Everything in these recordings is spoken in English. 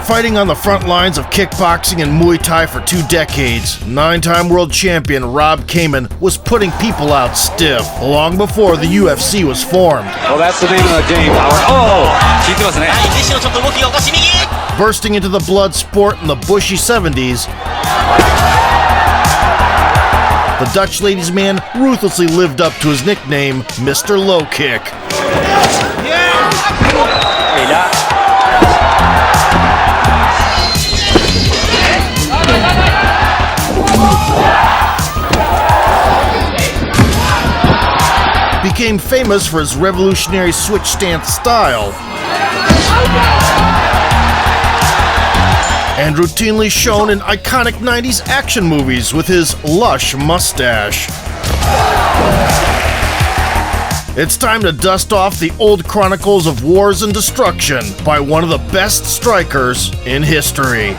Fighting on the front lines of kickboxing and Muay Thai for 2 decades, 9-time world champion Rob Kaman was putting people out stiff, long before the UFC was formed. Well, that's the name of the game. Bursting into the blood sport in the bushy 70s, the Dutch ladies' man ruthlessly lived up to his nickname, Mr. Low Kick. Became famous for his revolutionary switch stance style, and routinely shown in iconic 90s action movies with his lush mustache. It's time to dust off the old chronicles of wars and destruction by one of the best strikers in history.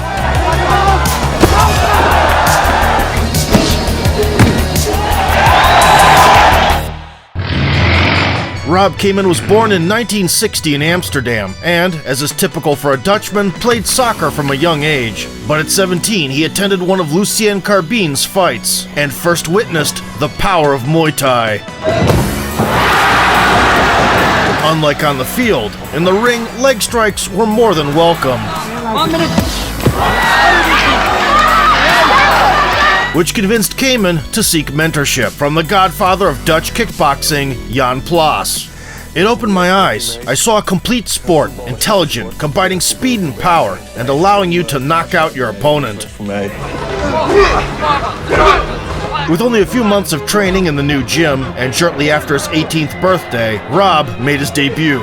Rob Kaman was born in 1960 in Amsterdam and, as is typical for a Dutchman, played soccer from a young age. But at 17, he attended one of Lucien Carbine's fights and first witnessed the power of Muay Thai. Unlike on the field, in the ring, leg strikes were more than welcome, which convinced Kaman to seek mentorship from the godfather of Dutch kickboxing, Jan Plaas. It opened my eyes. I saw a complete sport, intelligent, combining speed and power, and allowing you to knock out your opponent. With only a few months of training in the new gym, and shortly after his 18th birthday, Rob made his debut,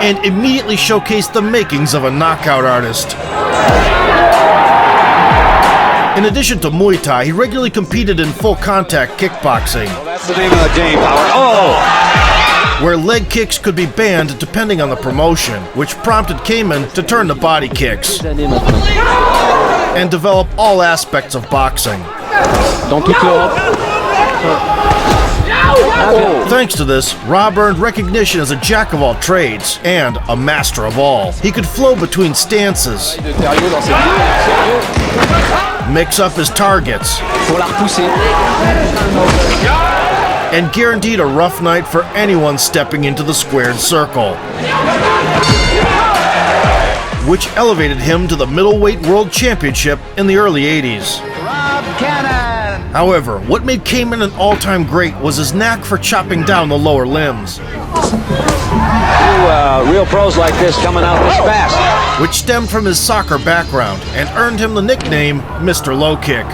and immediately showcased the makings of a knockout artist. In addition to Muay Thai, he regularly competed in full-contact kickboxing. Well, that's the name of the game. Where leg kicks could be banned depending on the promotion, which prompted Kaman to turn to body kicks and develop all aspects of boxing. Thanks to this, Rob earned recognition as a jack of all trades and a master of all. He could flow between stances, mix up his targets, and guaranteed a rough night for anyone stepping into the squared circle, which elevated him to the middleweight world championship in the early 80s. Rob Kaman. However, what made Kaman an all-time great was his knack for chopping down the lower limbs, Real pros like this coming out this fast. which stemmed from his soccer background and earned him the nickname Mr. Low Kick.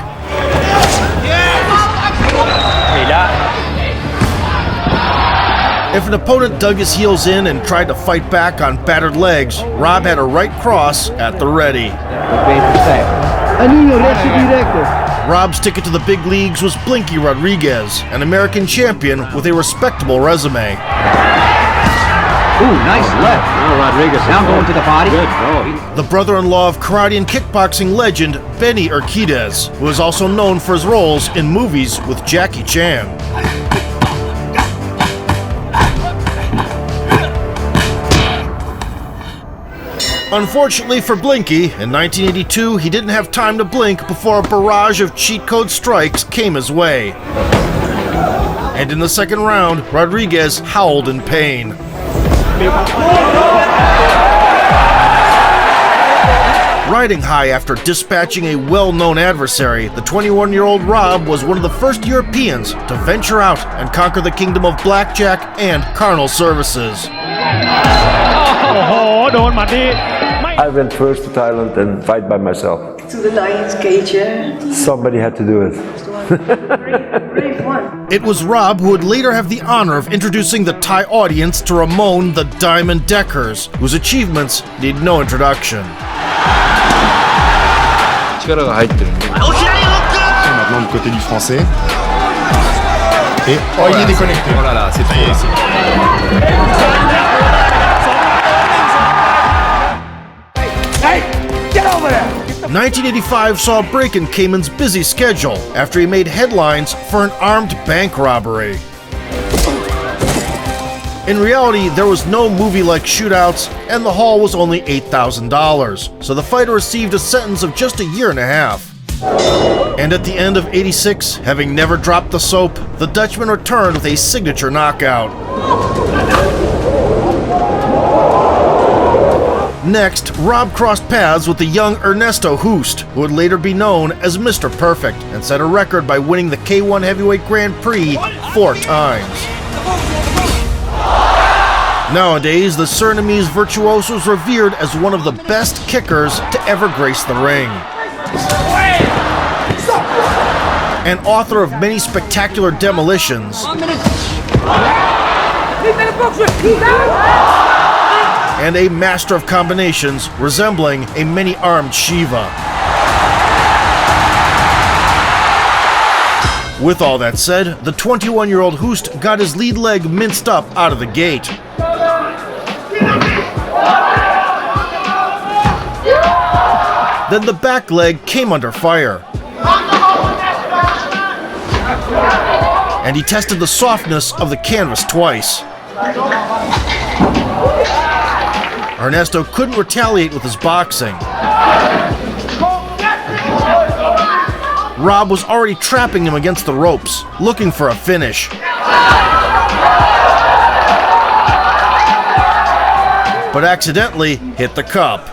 If an opponent dug his heels in and tried to fight back on battered legs, Rob had a right cross at the ready. Rob's ticket to the big leagues was Blinky Rodriguez, an American champion with a respectable resume. Ooh, nice left. Oh, Rodriguez now going to the body. Good. Oh, The brother-in-law of karate and kickboxing legend Benny Urquidez, who is also known for his roles in movies with Jackie Chan. Unfortunately for Blinky, in 1982, he didn't have time to blink before a barrage of cheat code strikes came his way. And in the second round, Rodriguez howled in pain. Riding high after dispatching a well-known adversary, the 21-year-old Rob was one of the first Europeans to venture out and conquer the kingdom of blackjack and carnal services. I went first to Thailand and fight by myself. To the lion's cage, yeah? Somebody had to do it. Brave one. It was Rob who would later have the honor of introducing the Thai audience to Ramon the Diamond Deckers, whose achievements need no introduction. Maintenant du côté du français. Et oh, il est déconnecté. Oh là là, c'est trop. 1985 saw a break in Kaman's busy schedule after he made headlines for an armed bank robbery. In reality, there was no movie-like shootouts, and the haul was only $8,000, so the fighter received a sentence of just a year and a half. And at the end of '86, having never dropped the soap, the Dutchman returned with a signature knockout. Next, Rob crossed paths with the young Ernesto Hoost, who would later be known as Mr. Perfect, and set a record by winning the K1 Heavyweight Grand Prix 4 times. Nowadays, the Surinamese virtuoso is revered as one of the best kickers to ever grace the ring. And author of many spectacular demolitions, and a master of combinations resembling a many-armed Shiva. With all that said, the 21-year-old Hoost got his lead leg minced up out of the gate. Then the back leg came under fire. And he tested the softness of the canvas twice. Ernesto couldn't retaliate with his boxing. Rob was already trapping him against the ropes, looking for a finish. But accidentally hit the cup.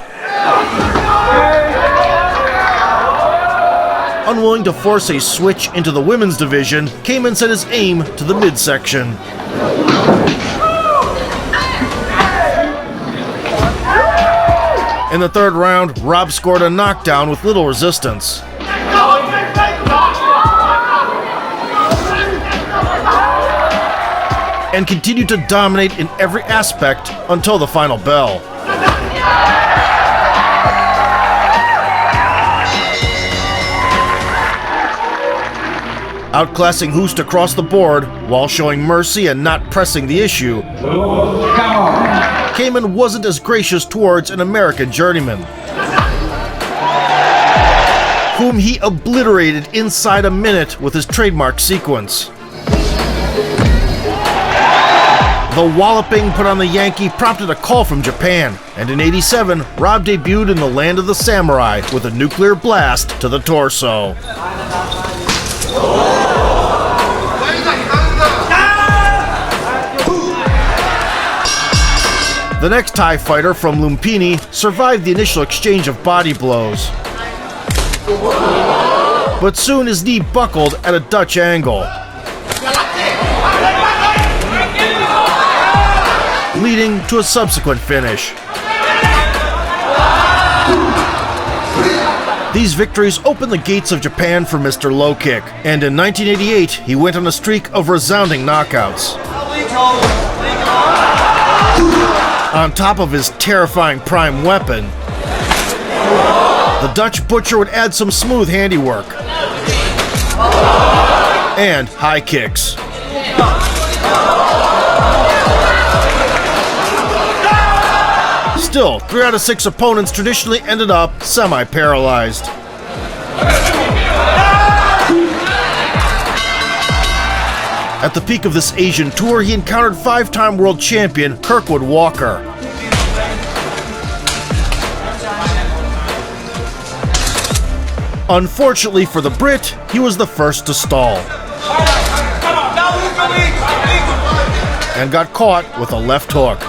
Unwilling to force a switch into the women's division, Kaman set his aim to the midsection. In the third round, Rob scored a knockdown with little resistance. And continued to dominate in every aspect until the final bell. Outclassing Hoost across the board while showing mercy and not pressing the issue, Kaman wasn't as gracious towards an American journeyman, whom he obliterated inside a minute with his trademark sequence. The walloping put on the Yankee prompted a call from Japan, and in '87, Rob debuted in the land of the samurai with a nuclear blast to the torso. The next Thai fighter from Lumpini survived the initial exchange of body blows. But soon his knee buckled at a Dutch angle, leading to a subsequent finish. These victories opened the gates of Japan for Mr. Low Kick, and in 1988 he went on a streak of resounding knockouts. On top of his terrifying prime weapon, the Dutch butcher would add some smooth handiwork and high kicks. Still, 3 out of 6 opponents traditionally ended up semi-paralyzed. At the peak of this Asian tour, he encountered 5-time world champion Kirkwood Walker. Unfortunately for the Brit, he was the first to stall and got caught with a left hook.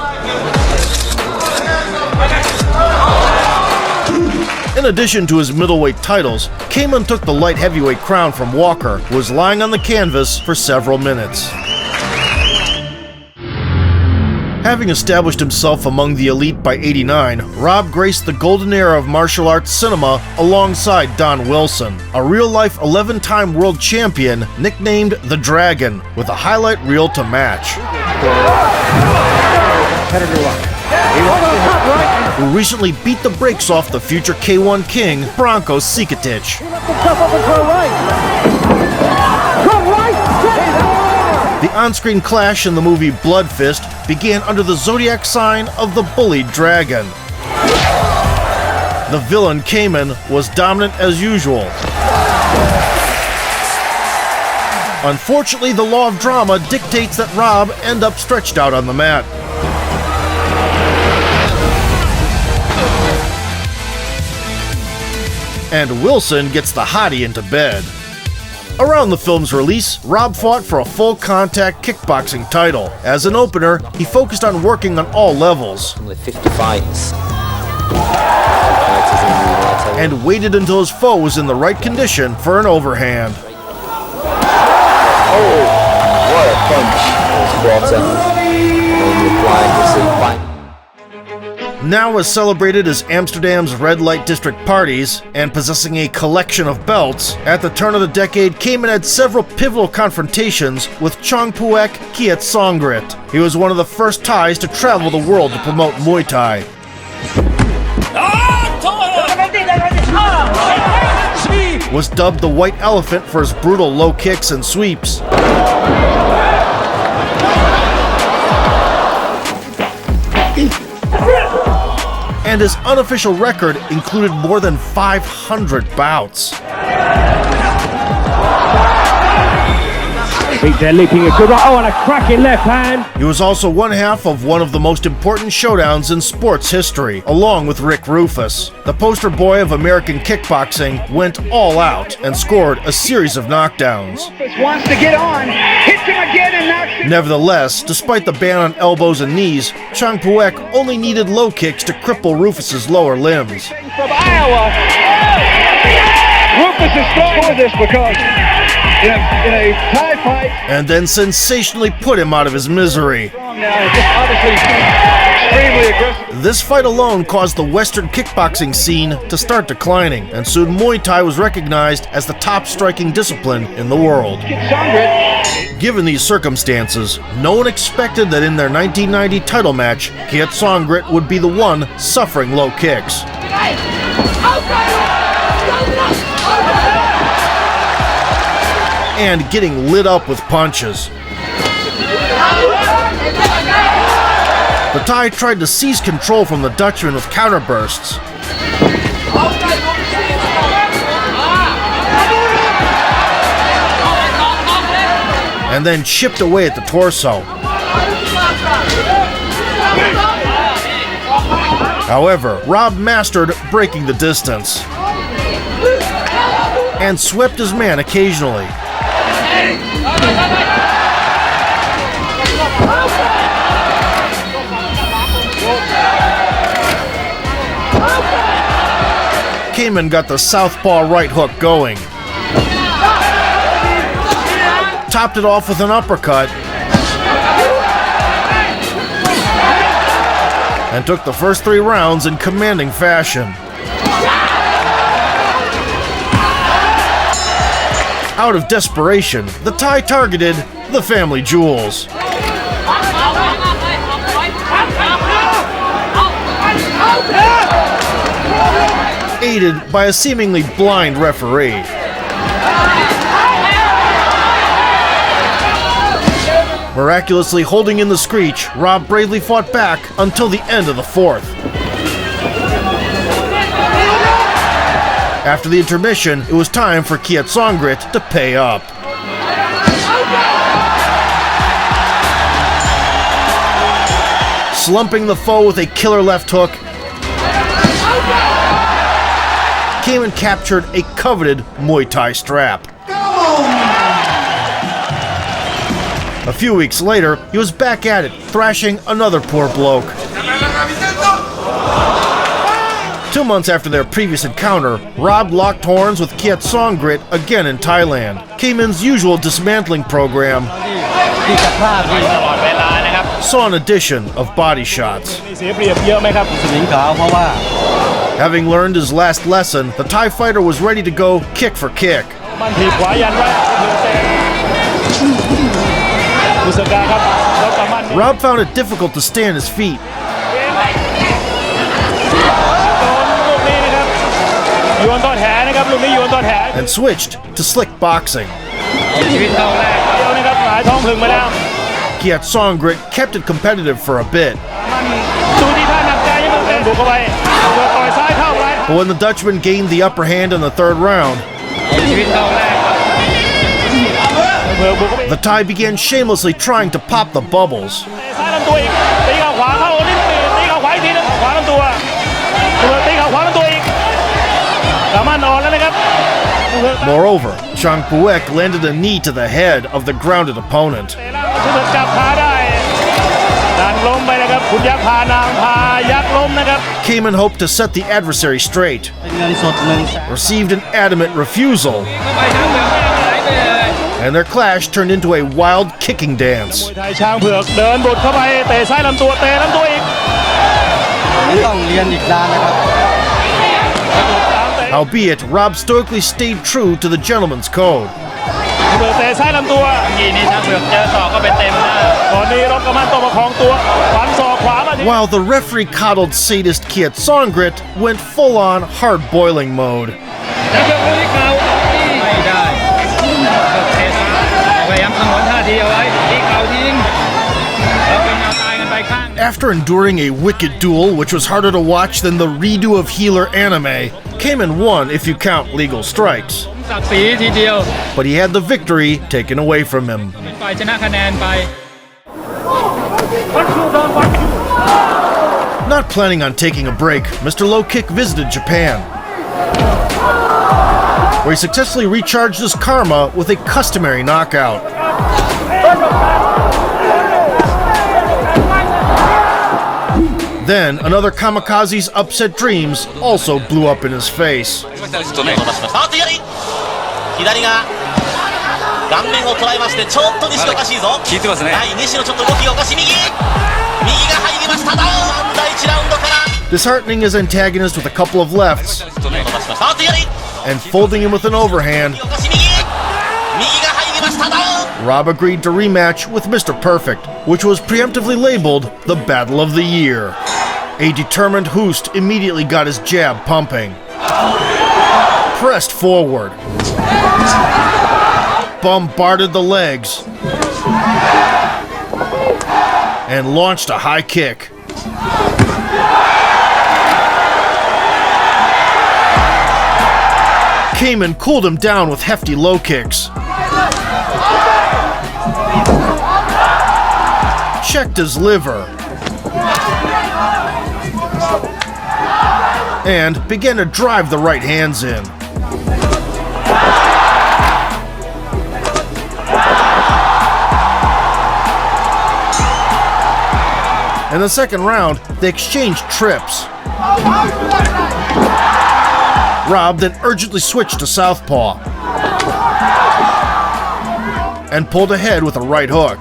In addition to his middleweight titles, Kaman took the light heavyweight crown from Walker, who was lying on the canvas for several minutes. Having established himself among the elite by '89, Rob graced the golden era of martial arts cinema alongside Don Wilson, a real-life 11-time world champion nicknamed The Dragon, with a highlight reel to match. Who recently beat the brakes off the future K1 king, Branko Cikatic. The on-screen clash in the movie Blood Fist began under the zodiac sign of the bullied dragon. The villain Kaman was dominant as usual, Unfortunately, the law of drama dictates that Rob end up stretched out on the mat. And Wilson gets the hottie into bed. Around the film's release, Rob fought for a full-contact kickboxing title. As an opener, he focused on working on all levels. With 50 fights. And waited until his foe was in the right condition for an overhand. Oh, what a punch. Now as celebrated as Amsterdam's red light district parties, and possessing a collection of belts, at the turn of the decade Kaman had several pivotal confrontations with Chongpuek Kietsongrit. He was one of the first Thais to travel the world to promote Muay Thai. Was dubbed the White Elephant for his brutal low kicks and sweeps. And his unofficial record included more than 500 bouts. Big deadlifting, a good right, oh, and a cracking left hand. He was also one half of one of the most important showdowns in sports history, along with Rick Rufus. The poster boy of American kickboxing went all out and scored a series of knockdowns. Rufus wants to get on, hits him again and knocks him. Nevertheless, despite the ban on elbows and knees, Chongpuek only needed low kicks to cripple Rufus's lower limbs. From Iowa, Rufus is strong with this because in a Thai fight, and then sensationally put him out of his misery. This fight alone caused the Western kickboxing scene to start declining, and soon Muay Thai was recognized as the top striking discipline in the world. Given these circumstances, no one expected that in their 1990 title match, Kietsongrit would be the one suffering low kicks. And getting lit up with punches. The Thai tried to seize control from the Dutchman with counterbursts. And then chipped away at the torso. However, Rob mastered breaking the distance and swept his man occasionally. Kaman got the southpaw right hook going. Topped it off with an uppercut. And took the first 3 rounds in commanding fashion. Out of desperation, the Thai targeted the family jewels. Aided by a seemingly blind referee. Miraculously holding in the screech, Rob bravely fought back until the end of the 4th. After the intermission, it was time for Kietsongrit to pay up. Slumping the foe with a killer left hook, Kaman captured a coveted Muay Thai strap. A few weeks later, he was back at it, thrashing another poor bloke. 2 months after their previous encounter, Rob locked horns with Kietsongrit again in Thailand. Kaman's usual dismantling program saw an addition of body shots. Having learned his last lesson, the Thai fighter was ready to go kick for kick. Rob found it difficult to stay on his feet. And switched to slick boxing. Kietsongrit kept it competitive for a bit. But when the Dutchman gained the upper hand in the 3rd round, The Thai began shamelessly trying to pop the bubbles. Moreover, Chang Puek landed a knee to the head of the grounded opponent. Kaman hoped to set the adversary straight, received an adamant refusal, and their clash turned into a wild kicking dance. Albeit, Rob stoically stayed true to the gentleman's code. While the referee-coddled sadist Kiat Songrit went full-on hard-boiling mode. After enduring a wicked duel which was harder to watch than the redo of Healer anime, Kaman won if you count legal strikes. But he had the victory taken away from him. Not planning on taking a break, Mr. Low Kick visited Japan, where he successfully recharged his karma with a customary knockout. Then, another kamikaze's upset dreams also blew up in his face. Disheartening his antagonist with a couple of lefts, and folding him with an overhand, Rob agreed to rematch with Mr. Perfect, which was preemptively labeled the Battle of the Year. A determined Hoost immediately got his jab pumping, pressed forward, bombarded the legs, and launched a high kick. Kaman cooled him down with hefty low kicks, checked his liver, and began to drive the right hands in. In the second round, they exchanged trips. Rob then urgently switched to southpaw and pulled ahead with a right hook.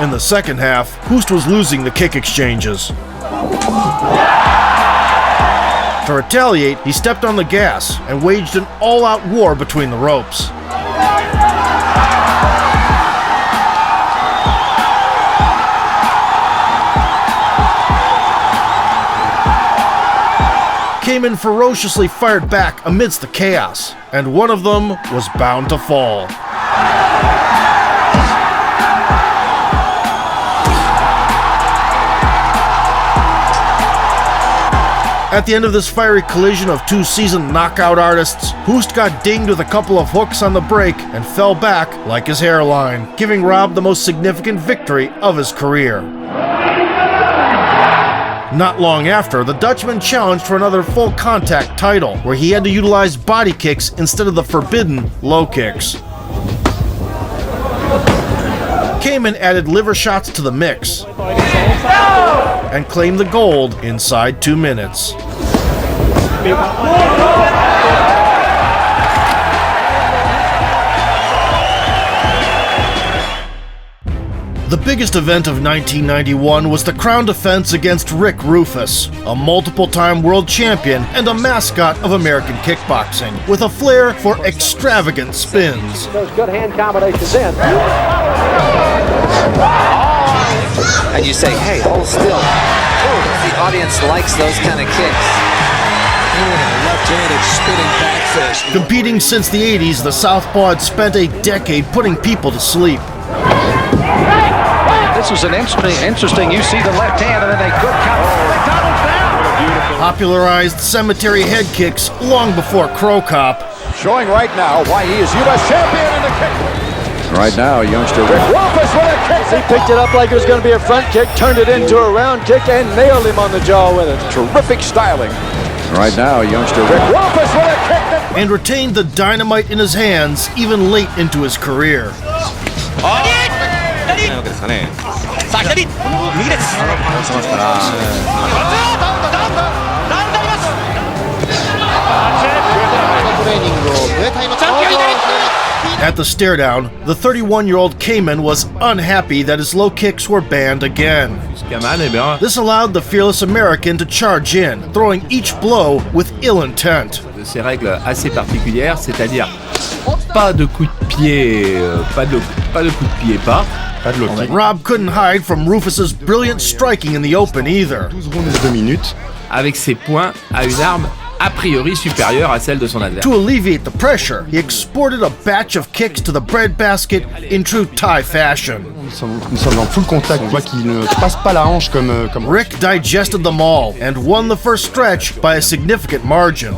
In the second half, Hoost was losing the kick exchanges. To retaliate, he stepped on the gas and waged an all-out war between the ropes. Kaman ferociously fired back amidst the chaos, and one of them was bound to fall. At the end of this fiery collision of two seasoned knockout artists, Hoost got dinged with a couple of hooks on the break and fell back like his hairline, giving Rob the most significant victory of his career. Not long after, the Dutchman challenged for another full contact title, where he had to utilize body kicks instead of the forbidden low kicks. Kaman added liver shots to the mix and claimed the gold inside 2 minutes. The biggest event of 1991 was the crown defense against Rick Rufus, a multiple-time world champion and a mascot of American kickboxing, with a flair for extravagant spins. Those good hand combinations in. And you say, hey, hold still. Oh, the audience likes those kind of kicks. Left-handed spinning back fist. Competing since the 80s, the Southpaw had spent a decade putting people to sleep. This was an interesting, you see the left hand and then a good counter. They doubled down. Popularized cemetery head kicks long before Crow Cop. Showing right now why he is U.S. champion in the kick. Right now, youngster Rick Rufus with a kick. He picked it up like it was going to be a front kick, turned it into a round kick, and nailed him on the jaw with it. Terrific styling. Right now, youngster Rick Rufus with a kick. And retained the dynamite in his hands even late into his career. At the stare down, the 31-year-old Kaman was unhappy that his low kicks were banned again. This allowed the fearless American to charge in, throwing each blow with ill intent. Ces règles assez particulières, c'est-à-dire pas de coup de pied, pas de coup de pied bas. Rob couldn't hide from Rufus's brilliant striking in the open either. 12 secondes et 2 minutes. Avec ses poings à une arme a priori supérieure à celle de son adversaire. To alleviate the pressure, he exported a batch of kicks to the breadbasket in true Thai fashion. Nous sommes en full contact, on voit qu'il ne passe pas la hanche comme... Rick digested them all and won the first stretch by a significant margin.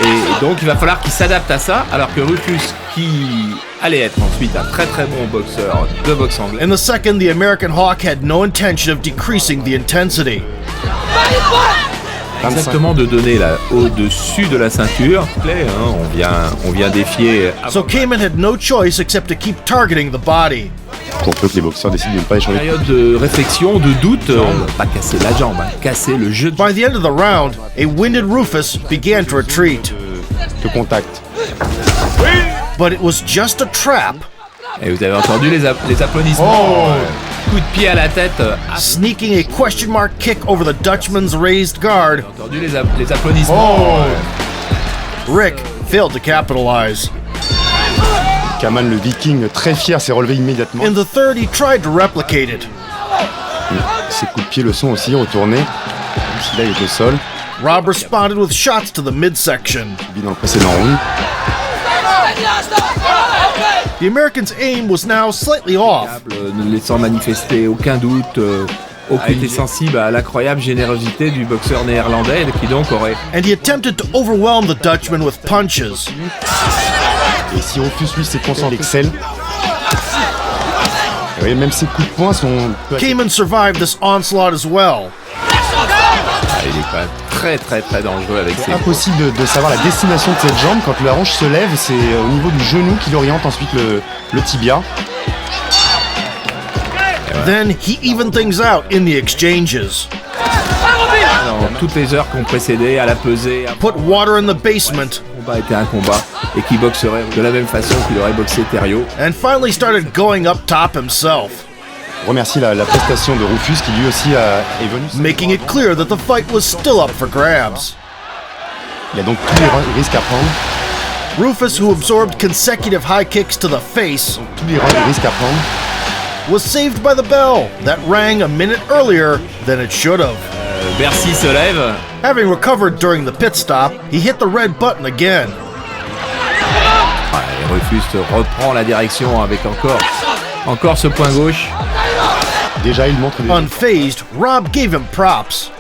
Et donc il va falloir qu'il s'adapte à ça, alors que Rufus, qui allait être ensuite un très très bon boxeur de boxe anglaise. In the second, the American Hawk had no intention of decreasing the intensity. Exactement, de donner là au-dessus de la ceinture. On vient défier. So Kaman had no choice except to keep targeting the body. Pour peu que les boxeurs décident de ne pas échanger. Période de réflexion, de doute, pas casser la jambe, casser le jeu. By the end of the round, a winded Rufus began to retreat. De contact. But it was just a trap. Et vous avez entendu les applaudissements. Coup de pied à la tête. Sneaking a question mark kick over the Dutchman's raised guard. Vous avez entendu les applaudissements. Rick failed to capitalize. Kaman, le Viking, très fier, s'est relevé immédiatement. In the third, he tried to replicate it. Ses coups de pied le sont aussi retournés. Même si là, il est au sol. Rob responded with shots to the midsection. Il vit dans le précédent round. The American's aim was now slightly off. Ne laissant manifester aucun doute, aucun était sensible à l'incroyable générosité du boxeur néerlandais qui donc aurait... And he attempted to overwhelm the Dutchman with punches. Et si Rufus, lui, s'est concentré, il excelle. Et oui, même ses coups de poing sont... Kaman survived this onslaught as well. Il est quand même très très très dangereux avec ses... C'est impossible de savoir la destination de cette jambe. Quand la hanche se lève, c'est au niveau du genou qu'il oriente ensuite le tibia. Then he evened things out in the exchanges. Dans toutes les heures qui ont précédé, à la pesée... Put water in the basement. Le combat était un combat et qui boxerait de la même façon qu'il aurait boxé Thériault. And finally started going up top himself. Remercie la prestation de Rufus qui lui aussi est venu. Making it clear that the fight was still up for grabs. Il y a donc tous les risques à prendre. Rufus, who absorbed consecutive high kicks to the face, Tous les risques à prendre. was saved by the bell that rang a minute earlier than it should have. Bercy se lève. Having recovered during the pit stop, he hit the red button again. Et Rufus reprend la direction avec encore ce point gauche. Déjà, il montre des... Unfazed, Rob gave him props.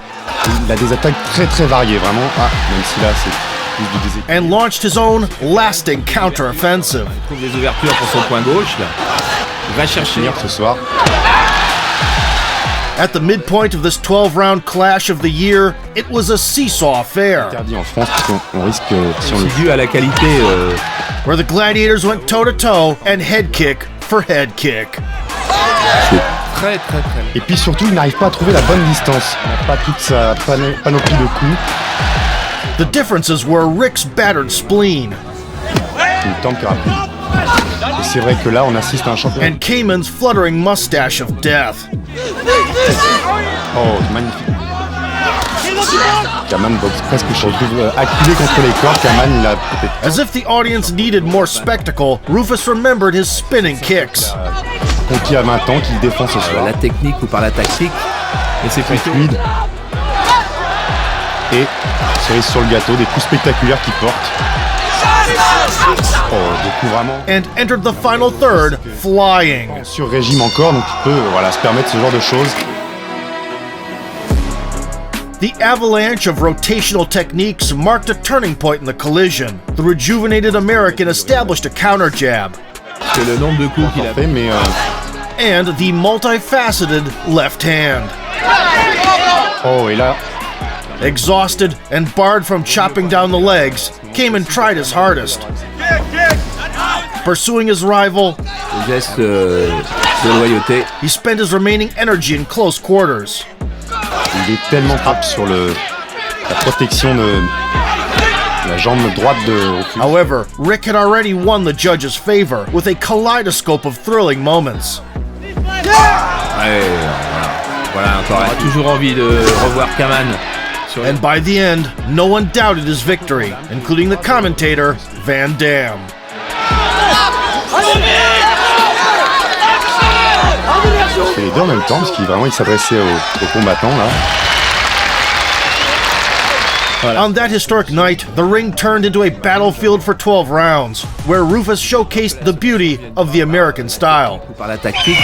Il a des attaques très très variées, vraiment. Même si là, c'est plus du déséquilibre. And launched his own lasting counter-offensive. Il trouve des ouvertures pour son point gauche. Là. Il va chercher. Ce soir. At the midpoint of this 12-round clash of the year, it was a seesaw affair. Interdit en France parce qu'on risque, si on le C'est dû à la qualité. Where the gladiators went toe-to-toe and head kick for head kick. Très très très. Et puis surtout, il n'arrive pas à trouver la bonne distance. Il n'a pas toute sa panoplie de coups. The differences were Rick's battered spleen Il tente que rapide. Et c'est vrai que là, on assiste à un champion. and Kaman's fluttering mustache of death. Oh, magnifique. Kaman boxe presque chez lui. Acculé contre les cordes, Kaman, il a peut-être... As if the audience needed more spectacle, Rufus remembered his spinning kicks. Conquis à 20 ans, qu'il défend ce soir. La technique ou par la tactique. Et c'est Très plutôt fluide. Et, cerise sur le gâteau, des coups spectaculaires qui portent. Oh, des coups vraiment... And entered the final third, flying. Sur régime encore, donc il peut se permettre ce genre de choses. The avalanche of rotational techniques marked a turning point in the collision. The rejuvenated American established a counter jab. C'est le nombre de coups qu'il a fait, mais and the multifaceted left hand. Oh, et là... Exhausted and barred from chopping down the legs, Kaman tried his hardest. Pursuing his rival, geste de loyauté. He spent his remaining energy in close quarters. Il est tellement frappe sur la protection de la jambe droite de Rufus. However, Rick had already won the judge's favor with a kaleidoscope of thrilling moments. Ouais, voilà encore. On a toujours envie de revoir Kaman. And by the end, no one doubted his victory, including the commentator, Van Damme. Il fait les deux en même temps parce qu'il s'adressait aux combattants là. Voilà. On that historic night, the ring turned into a battlefield for 12 rounds, where Rufus showcased the beauty of the American style. Par la tactique,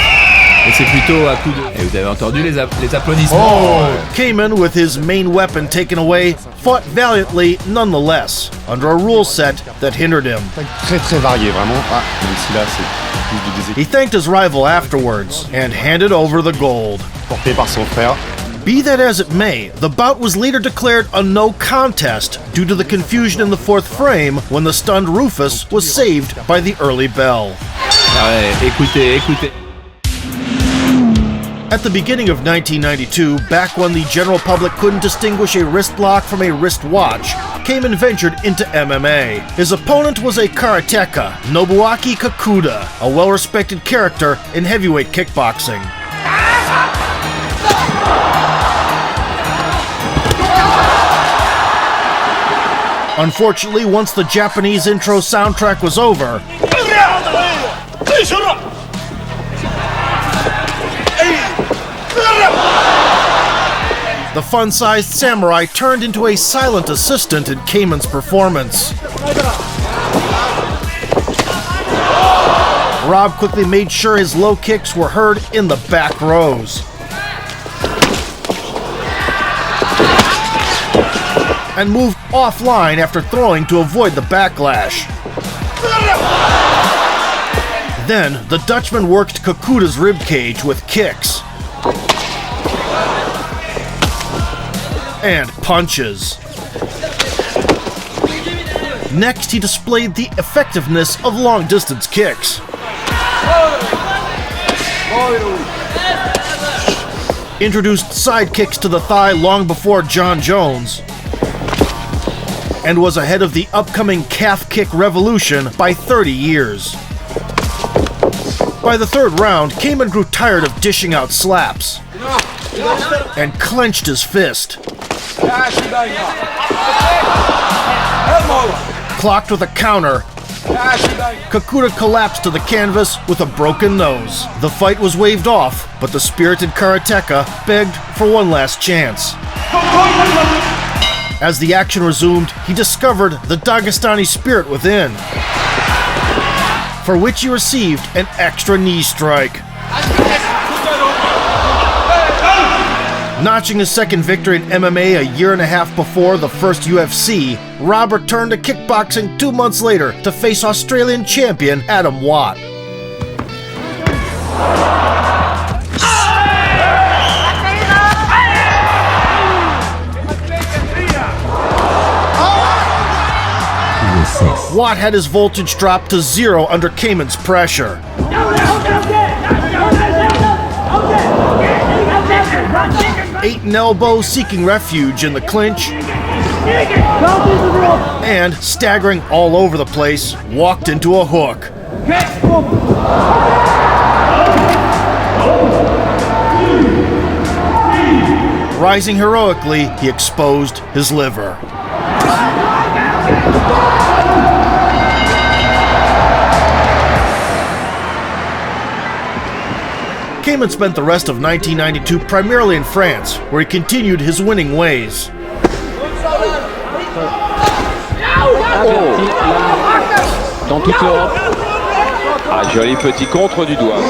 et c'est plutôt à coup de... Et vous avez entendu les applaudissements. Kaman, with his main weapon taken away, fought valiantly nonetheless, under a rule set that hindered him. Très très varié, vraiment. Même si là c'est plus du déséquilibre. He thanked his rival afterwards and handed over the gold. Porté par son frère. Be that as it may, the bout was later declared a no contest due to the confusion in the fourth frame when the stunned Rufus was saved by the early bell. Ah ouais, écoutez. At the beginning of 1992, back when the general public couldn't distinguish a wrist lock from a wrist watch, Kaman ventured into MMA. His opponent was a karateka, Nobuaki Kakuda, a well-respected character in heavyweight kickboxing. Unfortunately, once the Japanese intro soundtrack was over, the fun-sized samurai turned into a silent assistant in Kaman's performance. Rob quickly made sure his low kicks were heard in the back rows. And moved offline after throwing to avoid the backlash. Then, the Dutchman worked Kakuda's ribcage with kicks and punches. Next, he displayed the effectiveness of long-distance kicks. Introduced side kicks to the thigh long before John Jones, and was ahead of the upcoming calf kick revolution by 30 years. By the third round, Kaman grew tired of dishing out slaps and clenched his fist. Clocked with a counter, Kakuda collapsed to the canvas with a broken nose. The fight was waved off, but the spirited karateka begged for one last chance. As the action resumed, he discovered the Dagestani spirit within, for which he received an extra knee strike. Notching his second victory in MMA a year and a half before the first UFC, Rob returned to kickboxing 2 months later to face Australian champion Adam Watt. Watt had his voltage dropped to 0 under Kaman's pressure. Ate an elbow, seeking refuge in the clinch, and, staggering all over the place, walked into a hook. Rising heroically, he exposed his liver. Kaman spent the rest of 1992 primarily in France, where he continued his winning ways. Dans toute l'Europe. Ah, joli petit contre du doigt.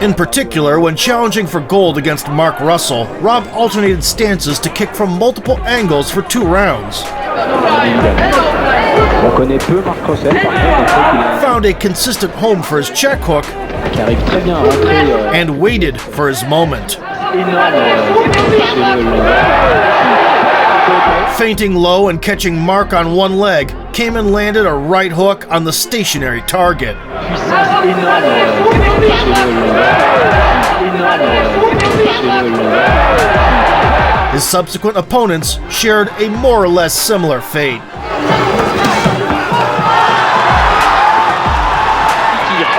In particular, when challenging for gold against Mark Russell, Rob alternated stances to kick from multiple angles for 2 rounds. Found a consistent home for his check hook and waited for his moment. Feinting low and catching Mark on one leg, Kaman landed a right hook on the stationary target. His subsequent opponents shared a more or less similar fate.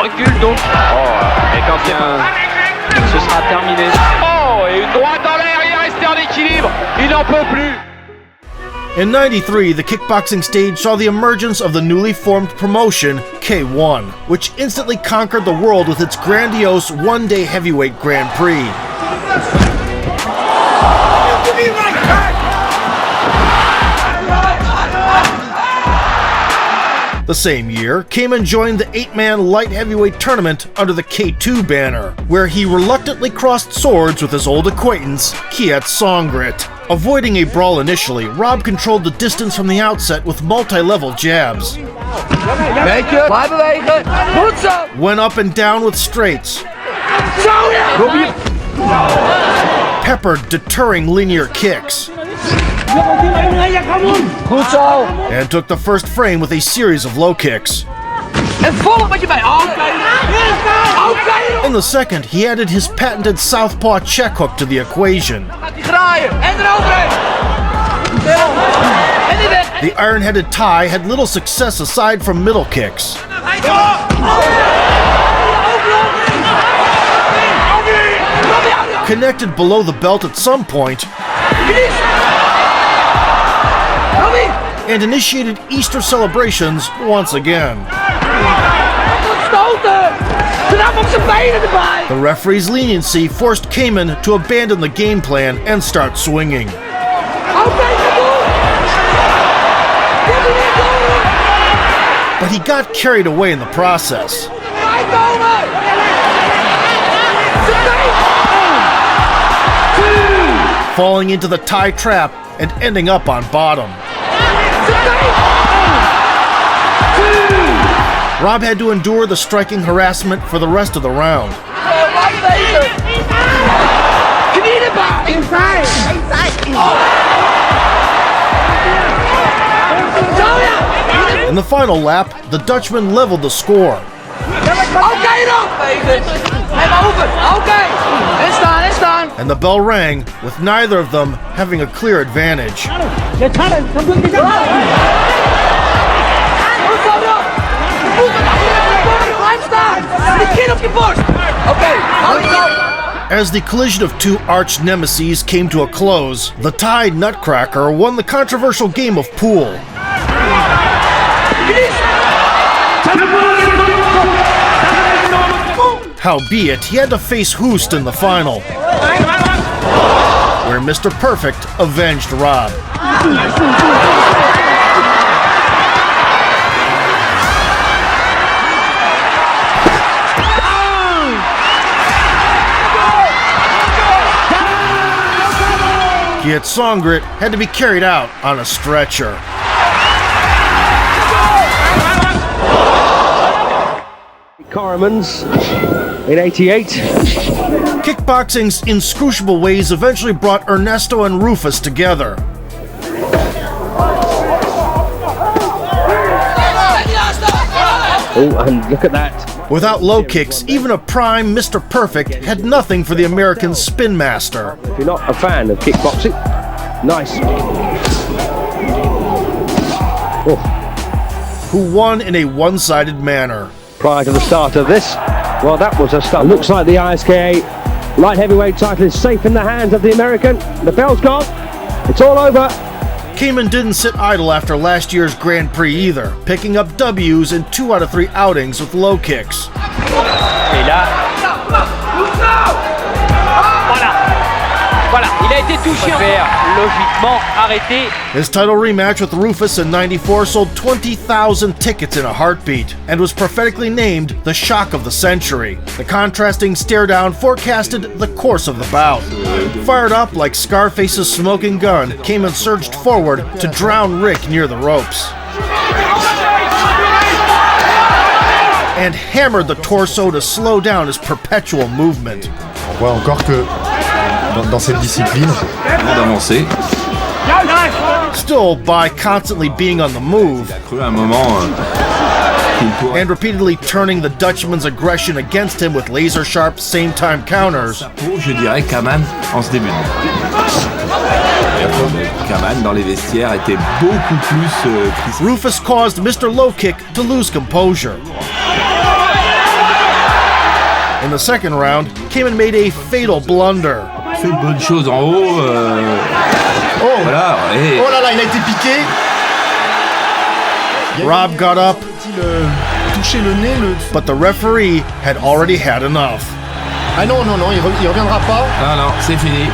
Recule donc. Et quand ce sera terminé. Oh, et une droite dans l'air, il est resté en équilibre. Il n'en peut plus. In '93, the kickboxing stage saw the emergence of the newly formed promotion, K1, which instantly conquered the world with its grandiose one-day heavyweight Grand Prix. The same year, Kaman joined the 8-man light heavyweight tournament under the K2 banner, where he reluctantly crossed swords with his old acquaintance, Songrit. Avoiding a brawl initially, Rob controlled the distance from the outset with multi-level jabs. Went up and down with straights. Peppered deterring linear kicks. And took the first frame with a series of low kicks. In the second, he added his patented southpaw check hook to the equation. The iron-headed Thai had little success aside from middle kicks. Connected below the belt at some point, and initiated Easter celebrations once again. The referee's leniency forced Kaman to abandon the game plan and start swinging. But he got carried away in the process. Falling into the Thai trap and ending up on bottom. Rob had to endure the striking harassment for the rest of the round. In the final lap, the Dutchman leveled the score. And the bell rang, with neither of them having a clear advantage. As the collision of two arch nemeses came to a close, the Thai Nutcracker won the controversial game of pool. Howbeit, he had to face Hoost in the final, where Mr. Perfect avenged Rob. Songrit had to be carried out on a stretcher. Coremans in '88. Kickboxing's inscrutable ways eventually brought Ernesto and Rufus together. Oh, and look at that. Without low kicks, even a prime Mr. Perfect had nothing for the American Spin Master. If you're not a fan of kickboxing, nice. Oh. Who won in a one-sided manner. Prior to the start of this, well, that was a start. Looks like the ISKA light heavyweight title is safe in the hands of the American. The bell's gone. It's all over. Kaman didn't sit idle after last year's Grand Prix either, picking up W's in 2 out of 3 outings with low kicks. Voilà, il a été touché. Faire logiquement arrêter. His title rematch with Rufus in '94 sold 20,000 tickets in a heartbeat and was prophetically named the shock of the century. The contrasting stare-down forecasted the course of the bout. Fired up like Scarface's smoking gun, Kaman surged forward to drown Rick near the ropes and hammered the torso to slow down his perpetual movement. On voit encore que dans cette discipline, d'avancer. Still, by constantly being on the move and repeatedly turning the Dutchman's aggression against him with laser-sharp same-time counters, Je dirais Kaman en ce début. Kaman dans les vestiaires était beaucoup plus crispé. Rufus caused Mr. Low Kick to lose composure. In the second round, Kaman made a fatal blunder. Fait bonne chose en haut. Voilà. Et... Oh là là, il a été piqué. Rob got up, touché le nez, but the referee had already had enough. Ah non, il reviendra pas. Ah non, c'est fini.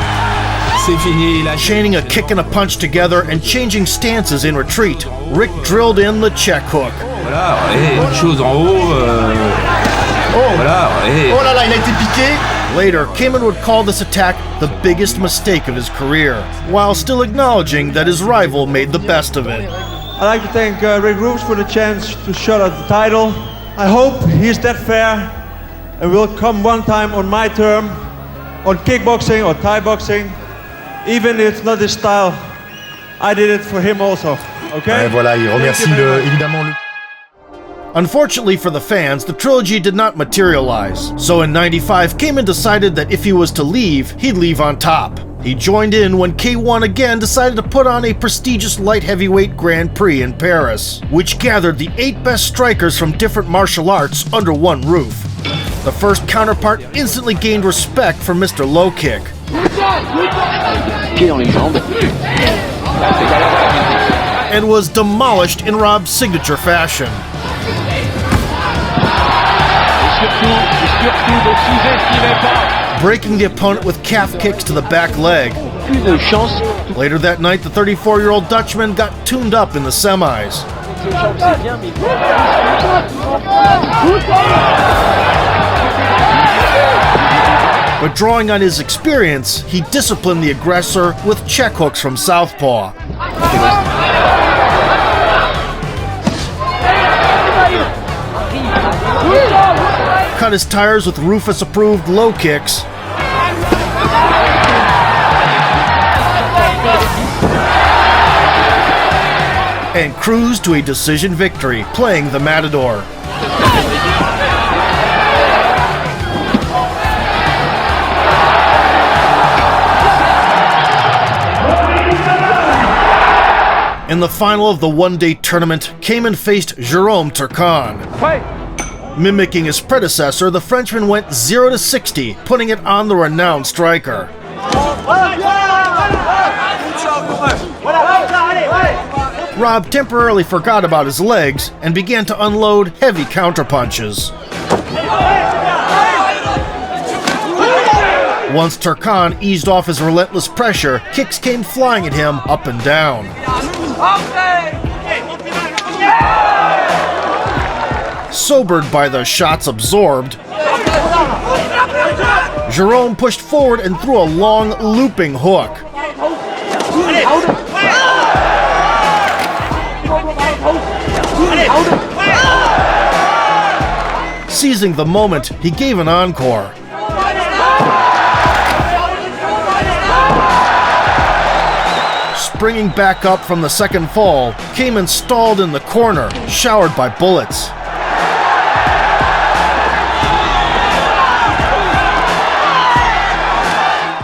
C'est fini. Chaining a kick and a punch together and changing stances in retreat, Rick drilled in the check hook. Voilà. Et bonne chose en haut. Voilà. Et... Oh là là, il a été piqué. Later, Kaman would call this attack the biggest mistake of his career, while still acknowledging that his rival made the best of it. I'd like to thank Rick Rufus for the chance to shut out the title. I hope he's that fair and will come one time on my term, on kickboxing or Thai boxing, even if it's not his style. I did it for him also, okay? Et voilà, il remercie évidemment le... Unfortunately for the fans, the trilogy did not materialize. So in '95, Kaman decided that if he was to leave, he'd leave on top. He joined in when K1 again decided to put on a prestigious light heavyweight Grand Prix in Paris, which gathered the 8 best strikers from different martial arts under one roof. The first counterpart instantly gained respect from Mr. Low Kick. And was demolished in Rob's signature fashion. Breaking the opponent with calf kicks to the back leg. Later that night, the 34-year-old Dutchman got tuned up in the semis. But drawing on his experience, he disciplined the aggressor with check hooks from southpaw. Cut his tires with Rufus-approved low kicks. And cruised to a decision victory, playing the Matador. In the final of the one-day tournament, Kaman faced Jérôme Turcan. Mimicking his predecessor, the Frenchman went 0-60, putting it on the renowned striker. Rob temporarily forgot about his legs and began to unload heavy counterpunches. Once Turcan eased off his relentless pressure, kicks came flying at him up and down. Sobered by the shots absorbed, Jérôme pushed forward and threw a long, looping hook. Seizing the moment, he gave an encore. Springing back up from the second fall, Kaman stalled in the corner, showered by bullets.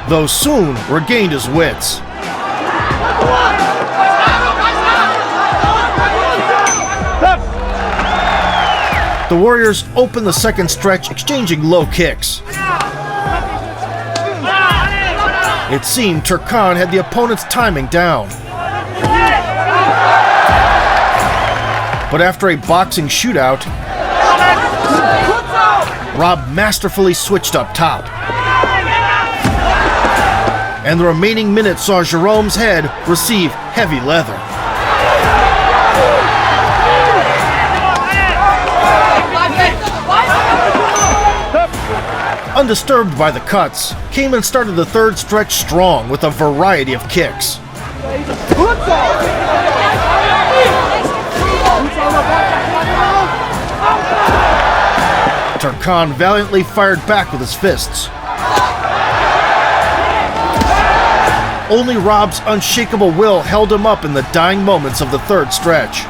Though soon regained his wits. The Warriors opened the second stretch, exchanging low kicks. It seemed Turcan had the opponent's timing down. But after a boxing shootout, Rob masterfully switched up top. and the remaining minute saw Jerome's head receive heavy leather. Undisturbed by the cuts, Kaman started the third stretch strong with a variety of kicks. Turkan valiantly fired back with his fists. Only Rob's unshakable will held him up in the dying moments of the third stretch.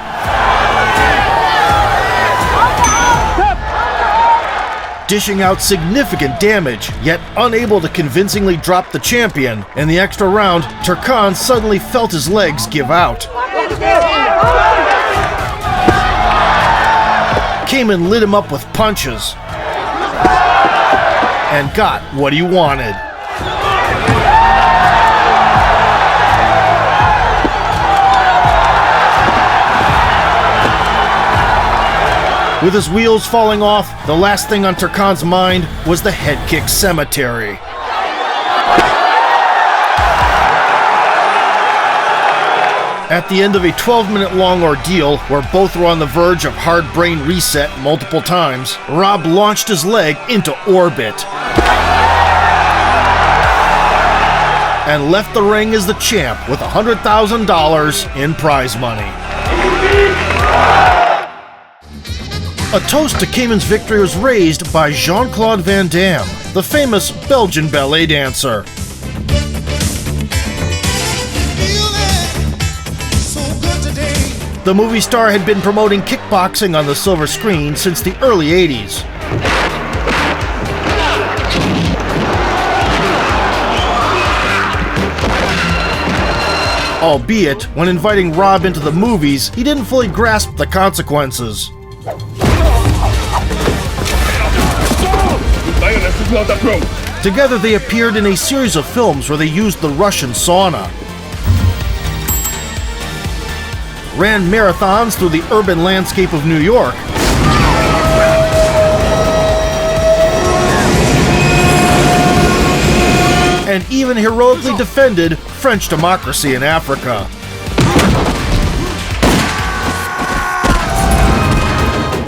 Dishing out significant damage, yet unable to convincingly drop the champion. In the extra round, Turkan suddenly felt his legs give out. Kaman lit him up with punches and got what he wanted. With his wheels falling off, the last thing on Turkan's mind was the head kick cemetery. At the end of a 12-minute long ordeal, where both were on the verge of hard brain reset multiple times, Rob launched his leg into orbit and left the ring as the champ with $100,000 in prize money. A toast to Kaman's victory was raised by Jean-Claude Van Damme, the famous Belgian ballet dancer. The movie star had been promoting kickboxing on the silver screen since the early 80s. Albeit, when inviting Rob into the movies, he didn't fully grasp the consequences. Together they appeared in a series of films where they used the Russian sauna, ran marathons through the urban landscape of New York, and even heroically defended French democracy in Africa.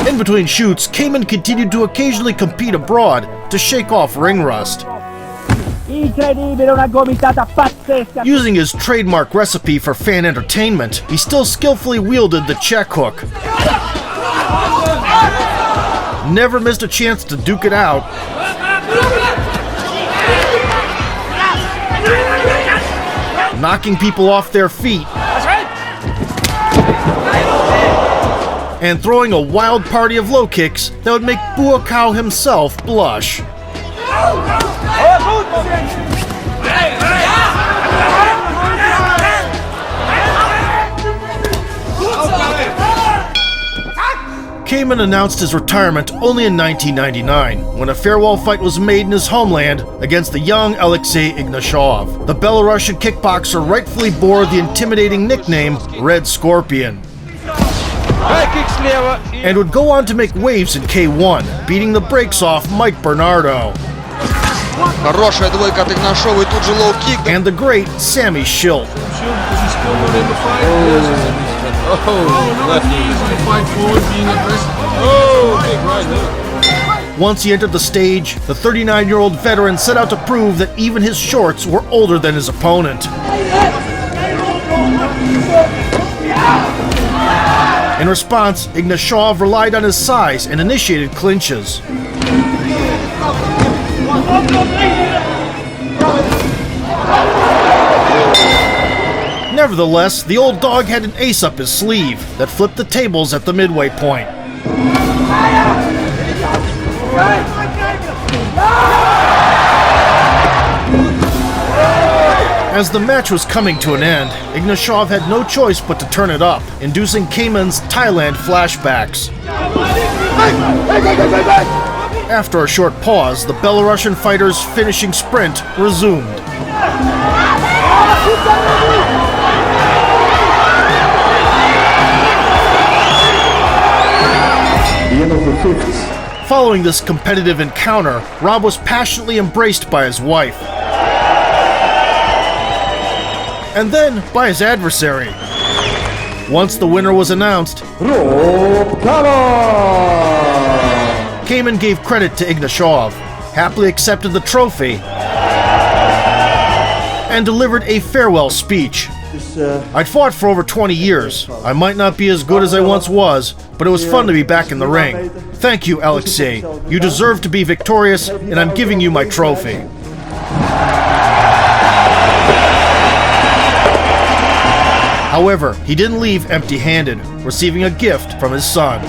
In between shoots, Kaman continued to occasionally compete abroad to shake off ring rust. Using his trademark recipe for fan entertainment, he still skillfully wielded the check hook. Never missed a chance to duke it out. Knocking people off their feet. And throwing a wild party of low kicks that would make Buakaw himself blush. Kaman announced his retirement only in 1999, when a farewell fight was made in his homeland against the young Alexei Ignashov. The Belarusian kickboxer rightfully bore the intimidating nickname Red Scorpion, and would go on to make waves in K1, beating the brakes off Mike Bernardo and the great Sammy Schilt. Once he entered the stage, the 39-year-old veteran set out to prove that even his shorts were older than his opponent. In response, Ignashov relied on his size and initiated clinches. Nevertheless, the old dog had an ace up his sleeve that flipped the tables at the midway point. As the match was coming to an end, Ignashov had no choice but to turn it up, inducing Kaman's Thailand flashbacks. After a short pause, the Belarusian fighter's finishing sprint resumed. Following this competitive encounter, Rob was passionately embraced by his wife. and then by his adversary. Once the winner was announced, Rob Kaman! Kaman gave credit to Ignashov, happily accepted the trophy, and delivered a farewell speech. I'd fought for over 20 years. I might not be as good as I once was, but it was fun to be back in the ring. Thank you, Alexei. You deserve to be victorious, and I'm giving you my trophy. However, he didn't leave empty-handed, receiving a gift from his son.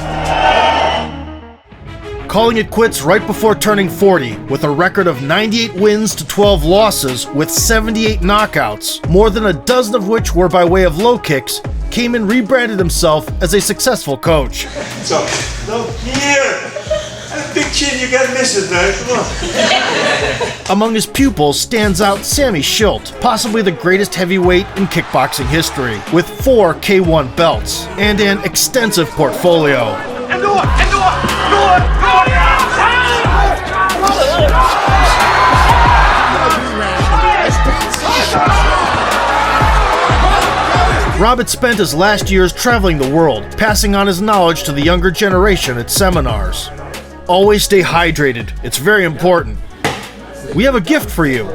Calling it quits right before turning 40, with a record of 98 wins to 12 losses with 78 knockouts, more than a dozen of which were by way of low kicks, Kaman rebranded himself as a successful coach. So, look here! And a big chin, you gotta miss it, man. Come on. Among his pupils stands out Sammy Schilt, possibly the greatest heavyweight in kickboxing history, with 4 K1 belts and an extensive portfolio. Rob had spent his last years traveling the world, passing on his knowledge to the younger generation at seminars. Always stay hydrated, it's very important. We have a gift for you.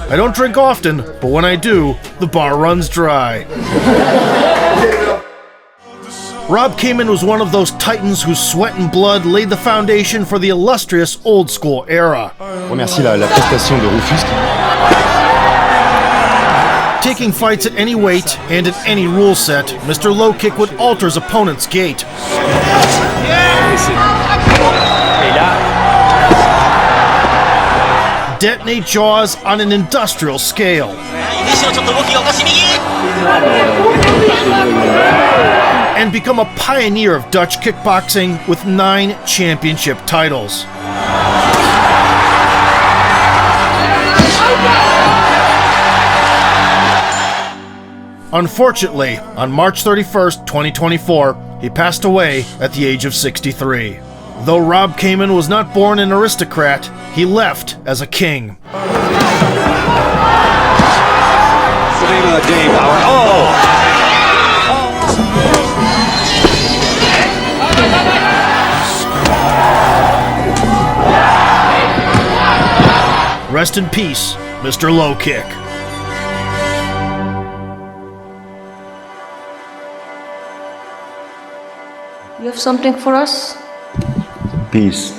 I don't drink often, but when I do, the bar runs dry. Rob Kaman was one of those titans whose sweat and blood laid the foundation for the illustrious old school era. Remercie la prestation de Rufus. Taking fights at any weight and in any rule set, Mr. Low Kick would alter his opponent's gait. Detonate jaws on an industrial scale. And become a pioneer of Dutch kickboxing with 9 championship titles. Unfortunately, on March 31st, 2024, he passed away at the age of 63. Though Rob Kaman was not born an aristocrat, he left as a king. What's the name of the game, Howard? Rest in peace, Mr. Low Kick. You have something for us? Peace.